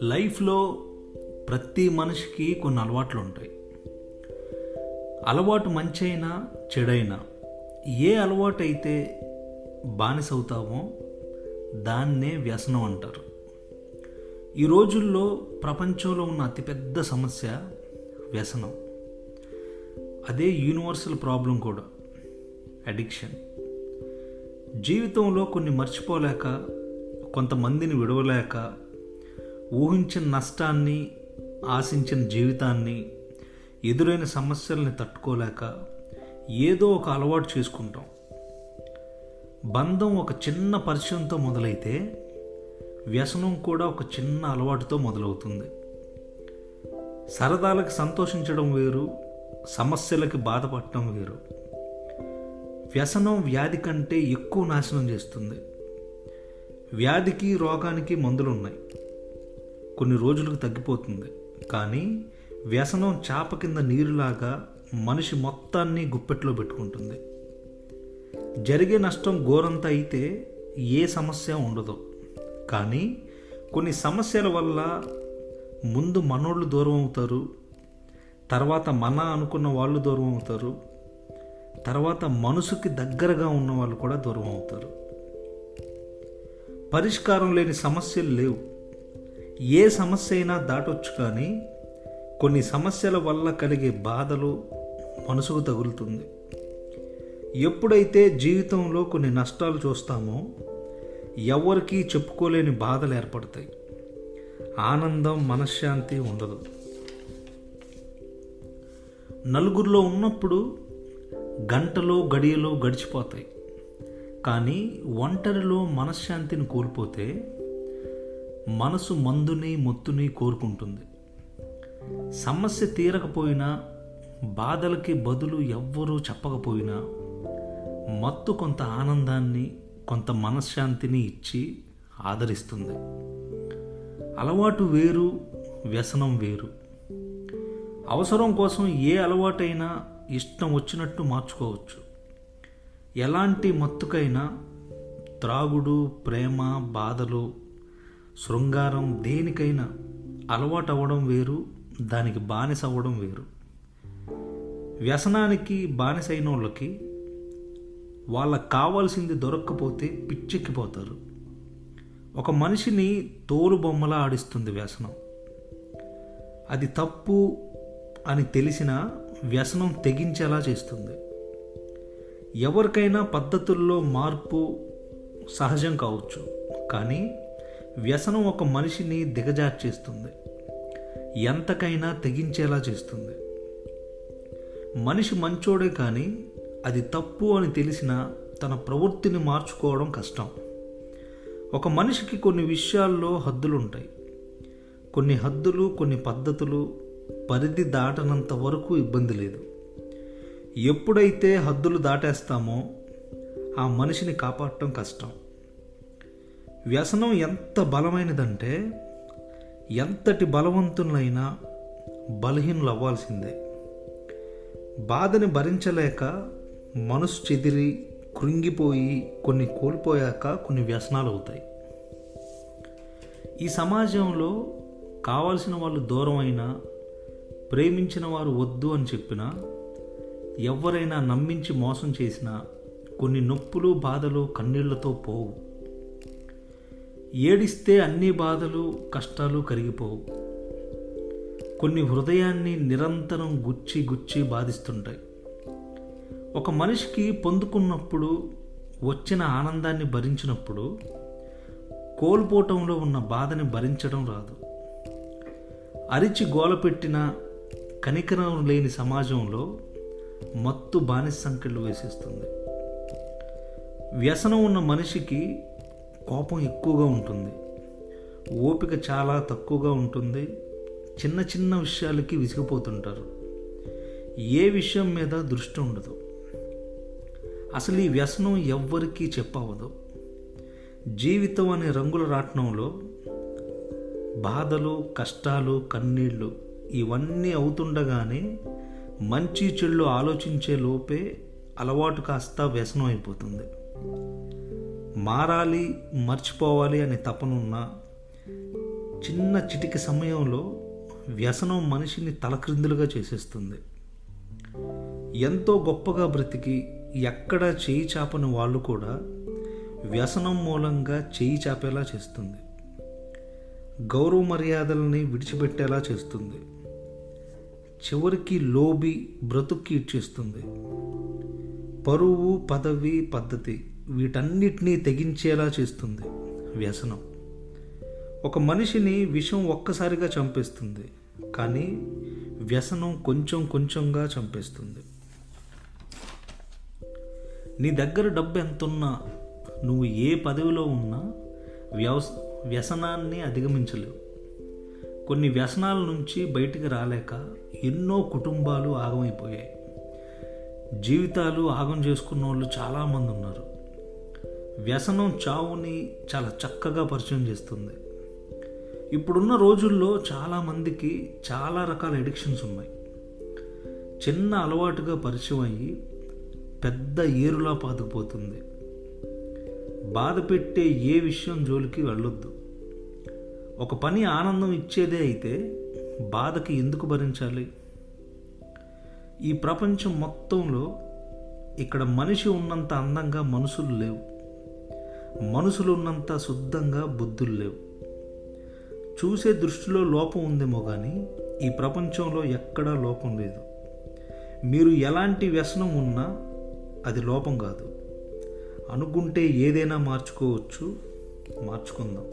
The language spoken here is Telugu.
లైఫ్లో ప్రతి మనిషికి కొన్ని అలవాట్లు ఉంటాయి. అలవాటు మంచైనా చెడైనా ఏ అలవాటు అయితే బానిస అవుతామో దాన్నే వ్యసనం అంటారు. ఈ రోజుల్లో ప్రపంచంలో ఉన్న అతిపెద్ద సమస్య వ్యసనం. అదే యూనివర్సల్ ప్రాబ్లం కూడా, అడిక్షన్. జీవితంలో కొన్ని మర్చిపోలేక, కొంతమందిని విడవలేక, ఊహించిన నష్టాన్ని, ఆశించిన జీవితాన్ని, ఎదురైన సమస్యల్ని తట్టుకోలేక ఏదో ఒక అలవాటు చేసుకుంటాం. బంధం ఒక చిన్న పరిచయంతో మొదలైతే వ్యసనం కూడా ఒక చిన్న అలవాటుతో మొదలవుతుంది. సరదాలకు సంతోషించడం వేరు, సమస్యలకి బాధపడటం వేరు. వ్యసనం వ్యాధి కంటే ఎక్కువ నాశనం చేస్తుంది. వ్యాధికి, రోగానికి మందులు ఉన్నాయి, కొన్ని రోజులకు తగ్గిపోతుంది. కానీ వ్యసనం చాప కింద నీరులాగా మనిషి మొత్తాన్ని గుప్పెట్లో పెట్టుకుంటుంది. జరిగే నష్టం ఘోరంత అయితే ఏ సమస్య ఉండదు. కానీ కొన్ని సమస్యల వల్ల ముందు మనోళ్ళు దూరం అవుతారు, తర్వాత మన అనుకున్న వాళ్ళు దూరం అవుతారు, తర్వాత మనసుకి దగ్గరగా ఉన్న వాళ్ళు కూడా దూరం అవుతారు. పరిష్కారం లేని సమస్యలు లేవు. ఏ సమస్య అయినా దాటొచ్చు. కానీ కొన్ని సమస్యల వల్ల కలిగే బాధలు మనసుకు తగులుతుంది. ఎప్పుడైతే జీవితంలో కొన్ని నష్టాలు చూస్తామో ఎవరికీ చెప్పుకోలేని బాధలు ఏర్పడతాయి. ఆనందం, మనశ్శాంతి ఉండదు. నలుగురిలో ఉన్నప్పుడు గంటలో గడియలో గడిచిపోతాయి. కానీ ఒంటరిలో మనశ్శాంతిని కోల్పోతే మనసు మందుని, మొత్తుని కోరుకుంటుంది. సమస్య తీరకపోయినా, బాధలకి బదులు ఎవ్వరూ చెప్పకపోయినా మత్తు కొంత ఆనందాన్ని, కొంత మనశ్శాంతిని ఇచ్చి ఆదరిస్తుంది. అలవాటు వేరు, వ్యసనం వేరు. అవసరం కోసం ఏ అలవాటైనా ఇష్టం వచ్చినట్టు మార్చుకోవచ్చు. ఎలాంటి మత్తుకైనా, త్రాగుడు, ప్రేమ, బాధలు, శృంగారం, దేనికైనా అలవాటు అవ్వడం వేరు, దానికి బానిస అవ్వడం వేరు. వ్యసనానికి బానిసైన వాళ్ళకి వాళ్ళకి కావాల్సింది దొరక్కపోతే పిచ్చెక్కిపోతారు. ఒక మనిషిని తోలు బొమ్మలా ఆడిస్తుంది వ్యసనం. అది తప్పు అని తెలిసినా వ్యసనం తెగించేలా చేస్తుంది. ఎవరికైనా పద్ధతుల్లో మార్పు సహజం కావచ్చు, కానీ వ్యసనం ఒక మనిషిని దిగజార్చేస్తుంది, ఎంతకైనా తెగించేలా చేస్తుంది. మనిషి మంచోడే, కానీ అది తప్పు అని తెలిసినా తన ప్రవృత్తిని మార్చుకోవడం కష్టం. ఒక మనిషికి కొన్ని విషయాల్లో హద్దులుంటాయి. కొన్ని హద్దులు, కొన్ని పద్ధతులు పరిధి దాటనంత వరకు ఇబ్బంది లేదు. ఎప్పుడైతే హద్దులు దాటేస్తామో ఆ మనిషిని కాపాడటం కష్టం. వ్యసనం ఎంత బలమైనదంటే ఎంతటి బలవంతులైనా బలహీనులు అవ్వాల్సిందే. బాధని భరించలేక మనసు చెదిరి, కృంగిపోయి, కొన్ని కోల్పోయాక కొన్ని వ్యసనాలు అవుతాయి. ఈ సమాజంలో కావాల్సిన వాళ్ళు దూరం అయినా, ప్రేమించిన వారు వద్దు అని చెప్పినా, ఎవరైనా నమ్మించి మోసం చేసినా కొన్ని నొప్పులు, బాధలు కన్నీళ్లతో పోవు. ఏడిస్తే అన్ని బాధలు, కష్టాలు కరిగిపోవు. కొన్ని హృదయాన్ని నిరంతరం గుచ్చి గుచ్చి బాధిస్తుంటాయి. ఒక మనిషికి పొందుకున్నప్పుడు, వచ్చిన ఆనందాన్ని భరించినప్పుడు కోల్పోవటంలో ఉన్న బాధని భరించడం రాదు. అరిచి గోలపెట్టిన కనికరం లేని సమాజంలో మత్తు బానిస సంకెళ్ళు వేసేస్తుంది. వ్యసనం ఉన్న మనిషికి కోపం ఎక్కువగా ఉంటుంది, ఓపిక చాలా తక్కువగా ఉంటుంది, చిన్న చిన్న విషయాలకి విసిగిపోతుంటారు, ఏ విషయం మీద దృష్టి ఉండదు. అసలు ఈ వ్యసనం ఎవ్వరికీ చెప్పవదు. జీవితం అనే రంగుల రాట్నంలో బాధలు, కష్టాలు, కన్నీళ్ళు ఇవన్నీ అవుతుండగానే మంచి చెడులు ఆలోచించే లోపే అలవాటు కాస్త వ్యసనం అయిపోతుంది. మారాలి, మర్చిపోవాలి అనే తపనున్నా చిన్న చిటికి సమయంలో వ్యసనం మనిషిని తలక్రిందులుగా చేసేస్తుంది. ఎంతో గొప్పగా బ్రతికి ఎక్కడా చేయి చాపని వాళ్ళు కూడా వ్యసనం మూలంగా చేయి చాపేలా చేస్తుంది. గౌరవ మర్యాదల్ని విడిచిపెట్టేలా చేస్తుంది. చివరికి లోబి బ్రతుక్కి ఇచ్చేస్తుంది. పరువు, పదవి, పద్ధతి వీటన్నిటినీ తెగించేలా చేస్తుంది వ్యసనం. ఒక మనిషిని విషం ఒక్కసారిగా చంపేస్తుంది, కానీ వ్యసనం కొంచెం కొంచెంగా చంపేస్తుంది. నీ దగ్గర డబ్బు ఎంతున్నా, నువ్వు ఏ పదవిలో ఉన్నా వ్యసనాన్ని అధిగమించలేవు. కొన్ని వ్యసనాల నుంచి బయటికి రాలేక ఎన్నో కుటుంబాలు ఆగమైపోయాయి. జీవితాలు ఆగం చేసుకున్న వాళ్ళు చాలామంది ఉన్నారు. వ్యసనం చావుని చాలా చక్కగా పరిచయం చేస్తుంది. ఇప్పుడున్న రోజుల్లో చాలామందికి చాలా రకాల ఎడిక్షన్స్ ఉన్నాయి. చిన్న అలవాటుగా పరిచయం అయ్యి పెద్ద ఏరులా పాతుకుపోతుంది. బాధ పెట్టే ఏ విషయం జోలికి వెళ్ళొద్దు. ఒక పని ఆనందం ఇచ్చేదే అయితే బాధకి ఎందుకు భరించాలి? ఈ ప్రపంచం మొత్తంలో ఇక్కడ మనిషి ఉన్నంత అందంగా మనుషులు లేవు, మనుషులు ఉన్నంత శుద్ధంగా బుద్ధులు లేవు. చూసే దృష్టిలో లోపం ఉందేమో కానీ ఈ ప్రపంచంలో ఎక్కడా లోపం లేదు. మీరు ఎలాంటి వ్యసనం ఉన్నా అది లోపం కాదు. అనుకుంటే ఏదైనా మార్చుకోవచ్చు, మార్చుకుందాం.